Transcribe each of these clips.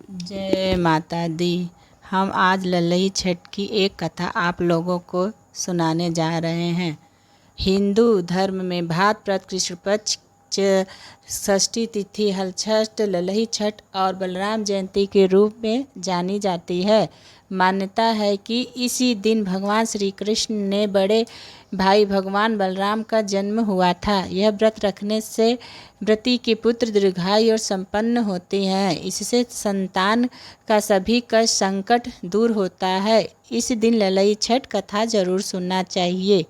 जय माता दी। हम आज लल्लई छठ की एक कथा आप लोगों को सुनाने जा रहे हैं। हिंदू धर्म में भाद्रपद कृष्ण पक्ष षष्ठी तिथि हल छठ, लल्लई छठ और बलराम जयंती के रूप में जानी जाती है। मान्यता है कि इसी दिन भगवान श्री कृष्ण ने बड़े भाई भगवान बलराम का जन्म हुआ था। यह व्रत रखने से व्रती के पुत्र दीर्घायु और संपन्न होते हैं। इससे संतान का सभी कष्ट संकट दूर होता है। इस दिन लल्लई छठ कथा जरूर सुनना चाहिए।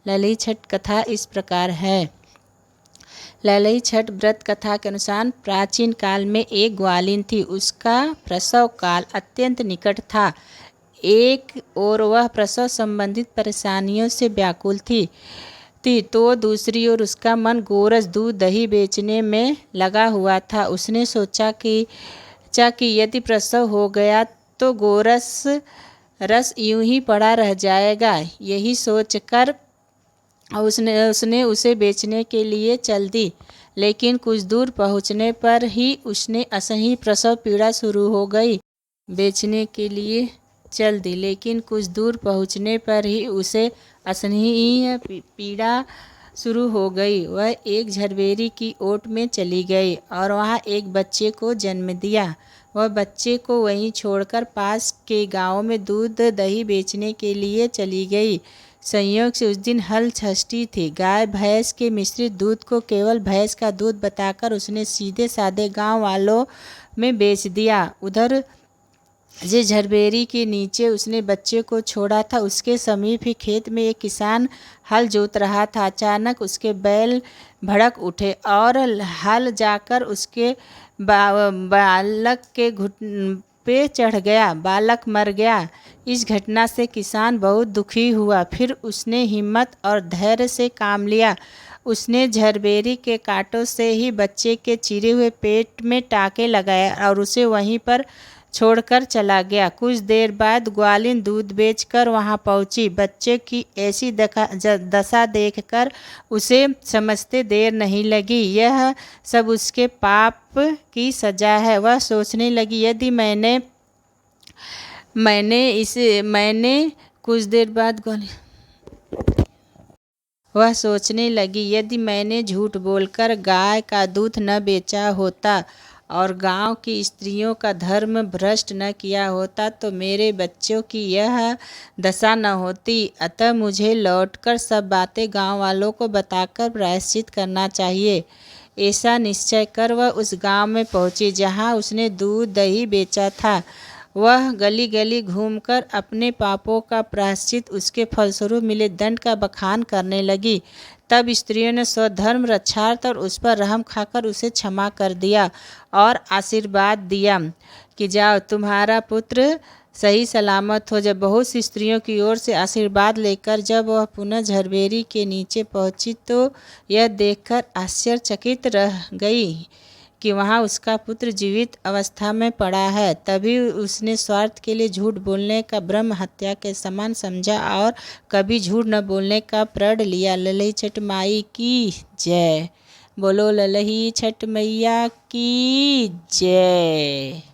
लल्लई छठ कथा इस प्रकार है। लल्लई छठ व्रत कथा के अनुसार प्राचीन काल में एक ग्वालिन थी। उसका प्रसव काल अत्यंत निकट था। एक और वह प्रसव संबंधित परेशानियों से व्याकुल थी तो दूसरी ओर उसका मन गोरस दूध दही बेचने में लगा हुआ था। उसने सोचा कि यदि प्रसव हो गया तो गोरस रस यूं ही पड़ा रह जाएगा। यही सोचकर उसने उसे बेचने के लिए चल दी। लेकिन कुछ दूर पहुंचने पर ही उसने असह्य प्रसव पीड़ा शुरू हो गई। बेचने के लिए चल दी, लेकिन कुछ दूर पहुंचने पर ही उसे असहनीय पीड़ा शुरू हो गई। वह एक झरबेरी की ओट में चली गई और वहां एक बच्चे को जन्म दिया। वह बच्चे को वहीं छोड़कर पास के गांव में दूध दही बेचने के लिए चली गई। संयोग से उस दिन हल षष्ठी थी। गाय भैंस के मिश्रित दूध को केवल भैंस का दूध बताकर उसने सीधे साधे गांव वालों में बेच दिया। उधर जिस झरबेरी के नीचे उसने बच्चे को छोड़ा था, उसके समीप ही खेत में एक किसान हल जोत रहा था। अचानक उसके बैल भड़क उठे और हल जाकर उसके बालक के घुटने पे चढ़ गया। बालक मर गया। इस घटना से किसान बहुत दुखी हुआ। फिर उसने हिम्मत और धैर्य से काम लिया। उसने झरबेरी के कांटों से ही बच्चे के चिरे हुए पेट में टाँके लगाए और उसे वहीं पर छोड़कर चला गया। कुछ देर बाद ग्वालिन दूध बेचकर वहां पहुंची। बच्चे की ऐसी दशा देखकर उसे समझते देर नहीं लगी। यह सब उसके पाप की सजा है। वह सोचने लगी, यदि मैंने झूठ बोलकर गाय का दूध न बेचा होता और गांव की स्त्रियों का धर्म भ्रष्ट न किया होता तो मेरे बच्चों की यह दशा न होती। अतः मुझे लौटकर सब बातें गांव वालों को बताकर प्रायश्चित करना चाहिए। ऐसा निश्चय कर वह उस गांव में पहुंची जहां उसने दूध दही बेचा था। वह गली गली घूमकर अपने पापों का प्रायश्चित, उसके फलस्वरूप मिले दंड का बखान करने लगी। तब स्त्रियों ने स्वधर्म रक्षार्थ और उस पर रहम खाकर उसे क्षमा कर दिया और आशीर्वाद दिया कि जाओ, तुम्हारा पुत्र सही सलामत हो। जब बहुत सी स्त्रियों की ओर से आशीर्वाद लेकर जब वह पुनः झरबेरी के नीचे पहुंची तो यह देखकर आश्चर्यचकित रह गई कि वहाँ उसका पुत्र जीवित अवस्था में पड़ा है। तभी उसने स्वार्थ के लिए झूठ बोलने का ब्रह्म हत्या के समान समझा और कभी झूठ न बोलने का प्रण लिया। लल्लई छठ माई की जय। बोलो लल्लई छठ मैया की जय।